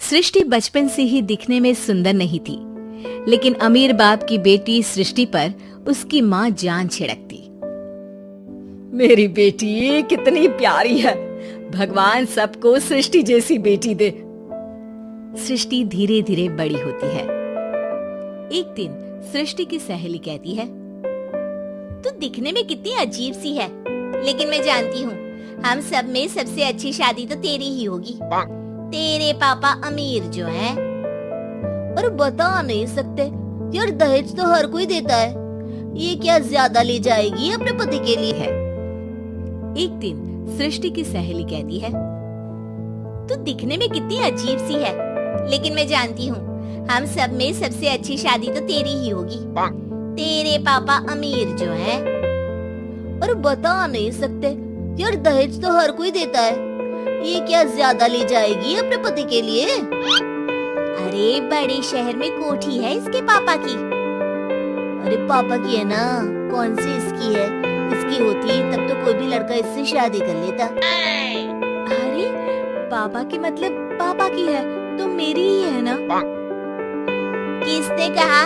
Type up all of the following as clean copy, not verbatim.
सृष्टि बचपन से ही दिखने में सुंदर नहीं थी, लेकिन अमीर बाप की बेटी सृष्टि पर उसकी माँ जान छिड़कती। मेरी बेटी कितनी प्यारी है, भगवान सबको सृष्टि जैसी बेटी दे। सृष्टि धीरे धीरे बड़ी होती है। एक दिन सृष्टि की सहेली कहती है, तू दिखने में कितनी अजीब सी है, लेकिन मैं जानती हूँ हम सब में सबसे अच्छी शादी तो तेरी ही होगी। तेरे पापा अमीर जो हैं। और बता नहीं सकते यार, दहेज तो हर कोई देता है, ये क्या ज्यादा ले जाएगी अपने पति के लिए है। एक दिन सृष्टि की सहेली कहती है, तू दिखने में कितनी अजीब सी है, लेकिन मैं जानती हूँ हम सब में सबसे अच्छी शादी तो तेरी ही होगी। तेरे पापा अमीर जो हैं। और बता नहीं सकते यार, दहेज तो हर कोई देता है, ये क्या ज्यादा ले जाएगी अपने पति के लिए। अरे बड़े शहर में कोठी है इसके पापा की। अरे पापा की है ना, कौन सी इसकी है, इसकी होती तब तो कोई भी लड़का इससे शादी कर लेता। अरे पापा की मतलब पापा की है तो मेरी ही है ना। किसने कहा?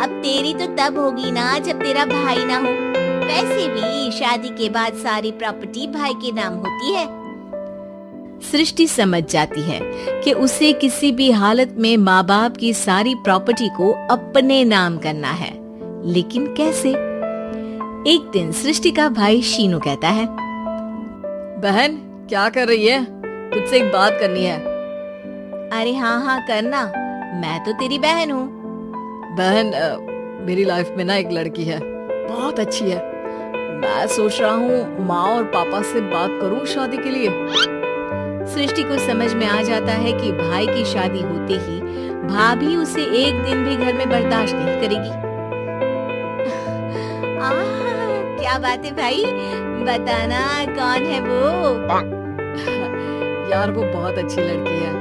अब तेरी तो तब होगी ना जब तेरा भाई ना हो। वैसे भी शादी के बाद सारी प्रॉपर्टी भाई के नाम होती है। सृष्टि समझ जाती है कि उसे किसी भी हालत में माँ बाप की सारी प्रॉपर्टी को अपने नाम करना है, लेकिन कैसे? एक दिन सृष्टि का भाई शीनू कहता है, बहन क्या कर रही है, तुझसे एक बात करनी है। अरे हाँ करना, मैं तो तेरी बहन हूँ। बहन मेरी लाइफ में ना एक लड़की है, बहुत अच्छी है। मैं सोच रहा हूँ माँ और पापा से बात करूँ शादी के लिए। सृष्टि को समझ में आ जाता है कि भाई की शादी होते ही भाभी उसे एक दिन भी घर में बर्दाश्त नहीं करेगी। क्या बात है भाई, बताना कौन है वो? यार वो बहुत अच्छी लड़की है,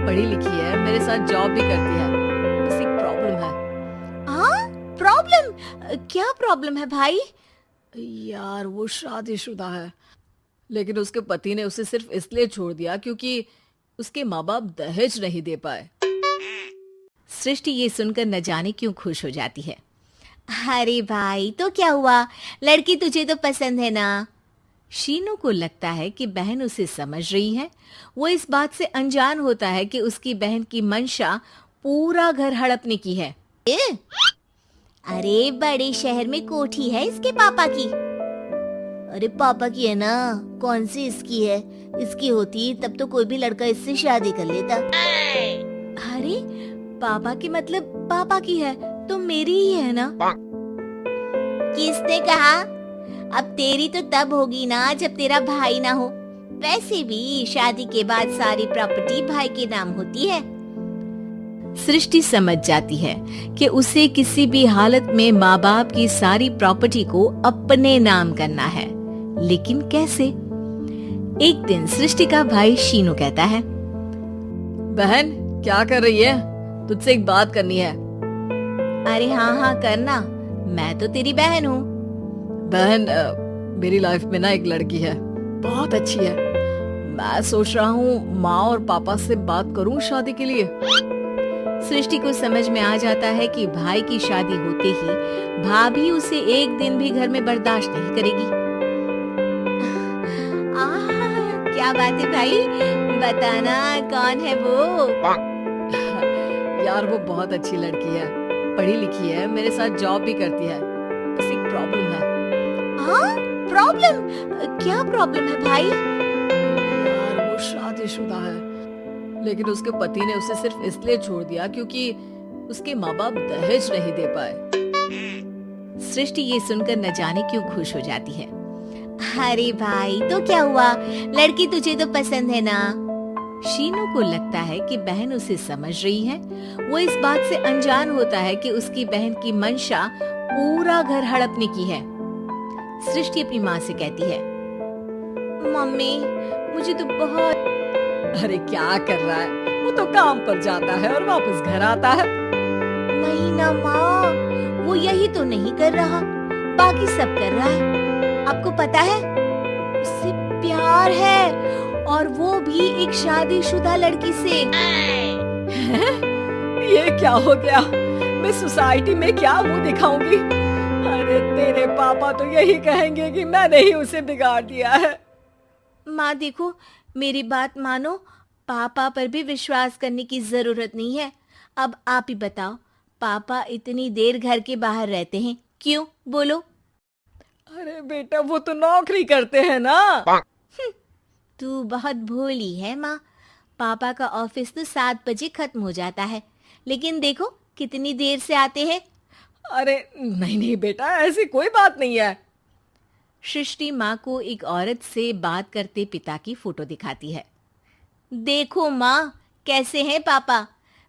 पढ़ी लिखी है, मेरे साथ जॉब भी करती है, बस एक प्रॉब्लम है। प्रॉब्लम? क्या प्रॉब्लम है भाई? यार वो शादीशुदा है, लेकिन उसके पति ने उसे सिर्फ इसलिए छोड़ दिया क्योंकि उसके माँ बाप दहेज नहीं दे पाए। सृष्टि ये सुनकर न जाने क्यों खुश हो जाती है। अरे भाई तो क्या हुआ, लड़की तुझे तो पसंद है ना। शीनू को लगता है कि बहन उसे समझ रही है। वो इस बात से अनजान होता है कि उसकी बहन की मंशा पूरा घर हड़पने की है। अरे बड़े शहर में कोठी है इसके पापा की। अरे पापा की है ना, कौन सी इसकी है, इसकी होती तब तो कोई भी लड़का इससे शादी कर लेता। अरे पापा की मतलब पापा की है तो मेरी ही है ना। किसने कहा? अब तेरी तो तब होगी ना जब तेरा भाई ना हो। वैसे भी शादी के बाद सारी प्रॉपर्टी भाई के नाम होती है। सृष्टि समझ जाती है कि उसे किसी भी हालत में माँ बाप की सारी प्रॉपर्टी को अपने नाम करना है, लेकिन कैसे? एक दिन सृष्टि का भाई शीनू कहता है, बहन क्या कर रही है, तुझसे एक बात करनी है। अरे हाँ करना, मैं तो तेरी बहन हूँ। बहन मेरी लाइफ में ना एक लड़की है, बहुत अच्छी है। मैं सोच रहा हूँ माँ और पापा से बात करूँ शादी के लिए। सृष्टि को समझ में आ जाता है कि भाई की शादी होते ही भाभी उसे एक दिन भी घर में बर्दाश्त नहीं करेगी। क्या बात है भाई, बताना कौन है वो? यार वो बहुत अच्छी लड़की है, पढ़ी लिखी है, मेरे साथ जॉब भी करती है, बस एक प्रॉब्लम है। प्रॉब्लम? क्या प्रॉब्लम है भाई? यार वो शादीशुदा है, लेकिन उसके पति ने उसे सिर्फ इसलिए छोड़ दिया क्योंकि उसके माँ बाप दहेज नहीं दे पाए। सृष्टि ये सुनकर न जाने क्यों खुश हो जाती है। अरे भाई तो क्या हुआ, लड़की तुझे तो पसंद है ना। शीनू को लगता है कि बहन उसे समझ रही है। वो इस बात से अनजान होता है कि उसकी बहन की मंशा पूरा घर हड़पने की है। सृष्टि अपनी माँ से कहती है, मम्मी मुझे तो बहुत। अरे क्या कर रहा है, वो तो काम पर जाता है और वापस घर आता है। नहीं ना माँ, वो यही तो नहीं कर रहा, बाकी सब कर रहा है। आपको पता है उससे प्यार है, और वो भी एक शादीशुदा लड़की से। ये क्या हो गया? मैं सोसाइटी में क्या मुंह दिखाऊंगी? अरे तेरे पापा तो यही कहेंगे कि मैंने ही उसे बिगाड़ दिया है। माँ देखो, मेरी बात मानो, पापा पर भी विश्वास करने की जरूरत नहीं है। अब आप ही बताओ, पापा इतनी देर घर के बाहर रहते हैं क्यों? बोलो। अरे बेटा, वो तो नौकरी करते हैं ना। तू बहुत भोली है माँ। पापा का ऑफिस तो 7 बजे खत्म हो जाता है, लेकिन देखो कितनी देर से आते हैं। अरे नहीं नहीं बेटा, ऐसी कोई बात नहीं है। सृष्टि माँ को एक औरत से बात करते पिता की फोटो दिखाती है। देखो माँ, कैसे हैं पापा।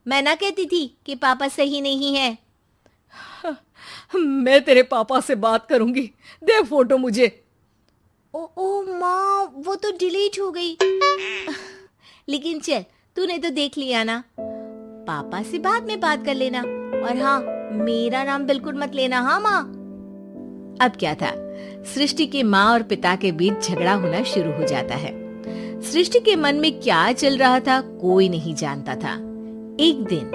मैं ना कहती थी कि पापा सही नहीं है। मैं तेरे पापा से बात करूंगी, दे फोटो मुझे। ओ माँ, वो तो डिलीट हो गई। लेकिन चल, तूने तो देख लिया ना। पापा से बाद में बात कर लेना, और हाँ, मेरा नाम बिल्कुल मत लेना। हाँ माँ। अब क्या था, सृष्टि के माँ और पिता के बीच झगड़ा होना शुरू हो जाता है। सृष्टि के मन में क्या चल रहा था कोई नहीं जानता था। एक दिन,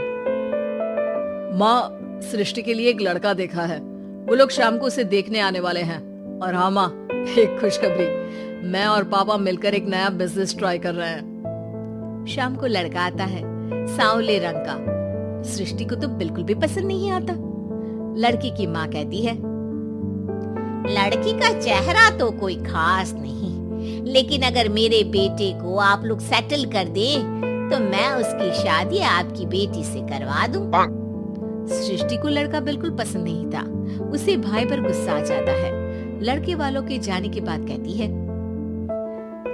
माँ, सृष्टि के लिए एक लड़का देखा है। वो लोग शाम को उसे देखने आने वाले हैं। और हाँ माँ, एक खुशखबरी, मैं और पापा मिलकर एक नया बिजनेस ट्राई कर रहे हैं। शाम को लड़का आता है, सांवले रंग का। सृष्टि को तो बिल्कुल भी पसंद नहीं आता। लड़की की माँ कहती है, लड़की का चेहरा तो कोई खास नहीं, लेकिन अगर मेरे बेटे को आप लोग सेटल कर दें, तो मैं उसकी शादी आपकी बेटी से करवा दूं। सृष्टि को लड़का बिल्कुल पसंद नहीं था। उसे भाई पर गुस्सा आ जाता है। लड़के वालों के जाने के बाद कहती है,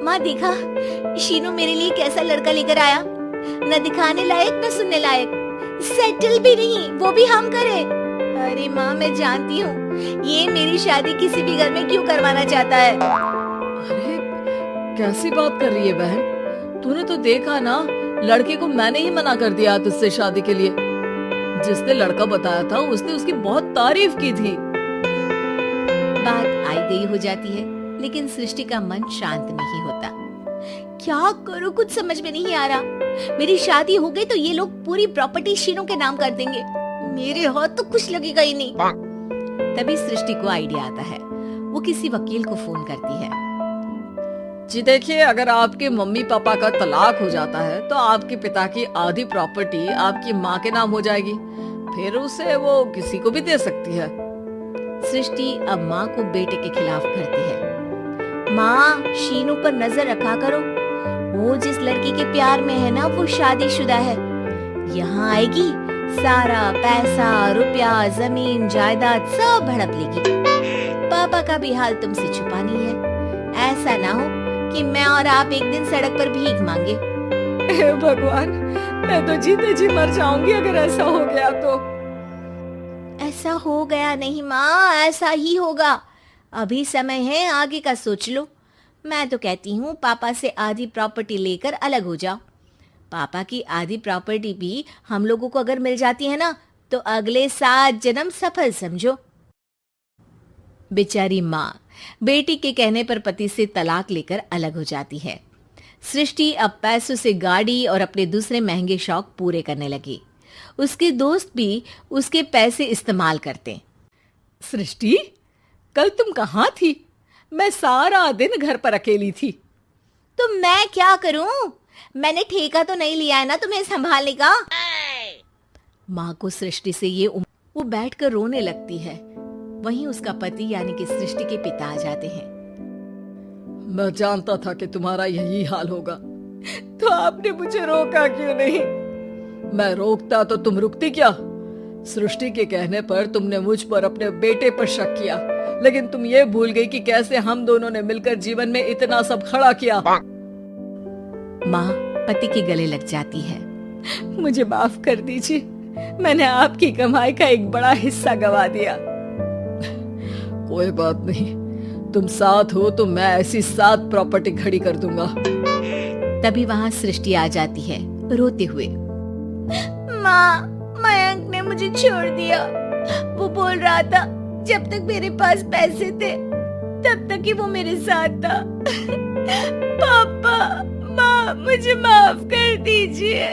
माँ देखा, शीनू मेरे लिए कैसा लड़का लेकर आया। न दिखाने लायक न सुनने लायक, सेटल भी नहीं, वो भी हम करे। अरे माँ, मैं जानती हूँ ये मेरी शादी किसी भी घर में क्यों करवाना चाहता है। अरे कैसी बात कर रही है बहन? तूने तो देखा ना, लड़के को मैंने ही मना कर दिया तुझसे शादी के लिए। जिसने लड़का बताया था उसने उसकी बहुत तारीफ की थी। बात आई गई हो जाती है, लेकिन सृष्टि का मन शांत नहीं होता। क्या करूं, कुछ समझ में नहीं आ रहा। मेरी शादी हो गई तो ये लोग पूरी प्रॉपर्टी शीनू के नाम कर देंगे। मेरे हाथ तो कुछ लगेगा ही नहीं। तभी सृष्टि को आइडिया आता है। वो किसी वकील को फोन करती है। जी देखिए, अगर आपके मम्मी पापा का तलाक हो जाता है तो आपके पिता की आधी प्रॉपर्टी आपकी माँ के नाम हो जाएगी। फिर उसे वो किसी को भी दे सकती है। सृष्टि अब माँ को बेटे के खिलाफ करती है। माँ, शीनू पर नजर रखा करो। वो जिस लड़की के प्यार में है ना, वो शादीशुदा है। यहाँ आएगी, सारा पैसा, रुपया, जमीन, जायदाद सब हड़प लेगी। पापा का भी हाल तुमसे छुपा नहीं है। ऐसा ना हो कि मैं और आप एक दिन सड़क पर भीख मांगे। हे भगवान, मैं तो जीते जी मर जाऊंगी अगर ऐसा हो गया तो। ऐसा हो गया नहीं माँ, ऐसा ही होगा। अभी समय है, आगे का सोच लो। मैं तो कहती हूँ पापा से आधी प्रॉपर्टी लेकर अलग हो जाओ। पापा की आधी प्रॉपर्टी भी हम लोगों को अगर मिल जाती है ना, तो अगले 7 जन्म सफल समझो। बेचारी माँ बेटी के कहने पर पति से तलाक लेकर अलग हो जाती है। सृष्टि अब पैसों से गाड़ी और अपने दूसरे महंगे शौक पूरे करने लगी। उसके दोस्त भी उसके पैसे इस्तेमाल करते। सृष्टि, कल तुम कहाँ थी? मैं सारा दिन घर पर अकेली थी। तो मैं क्या करूं? मैंने ठेका तो नहीं लिया है ना तुम्हें संभालने का। माँ को सृष्टि से ये वो बैठकर रोने लगती है। वहीं उसका पति यानी कि सृष्टि के पिता आ जाते हैं। मैं जानता था कि तुम्हारा यही हाल होगा, तो आपने मुझे रोका क्यों नहीं? मैं रोकता तो तुम रुकती क्या? सृष्टि के कहने पर तुमने मुझ पर अपने बेटे पर शक किया, लेकिन तुम ये भूल गई कि कैसे हम दोनों ने मिलकर जीवन में इतना सब खड़ा किया। माँ पति के गले लग जाती है। मुझे माफ कर दीजिए, मैंने आपकी कमाई का एक बड़ा हिस्सा गवा दिया। कोई बात नहीं, तुम साथ हो तो मैं ऐसी 7 प्रॉपर्टी खड़ी कर दूंगा। तभी वहाँ सृष्टि आ जाती है रोते हुए। माँ, मयंक ने मुझे छोड़ दिया। वो बोल रहा था जब तक मेरे पास पैसे थे तब तक ही वो मेरे साथ था। पापा, माँ, मुझे माफ कर दीजिए।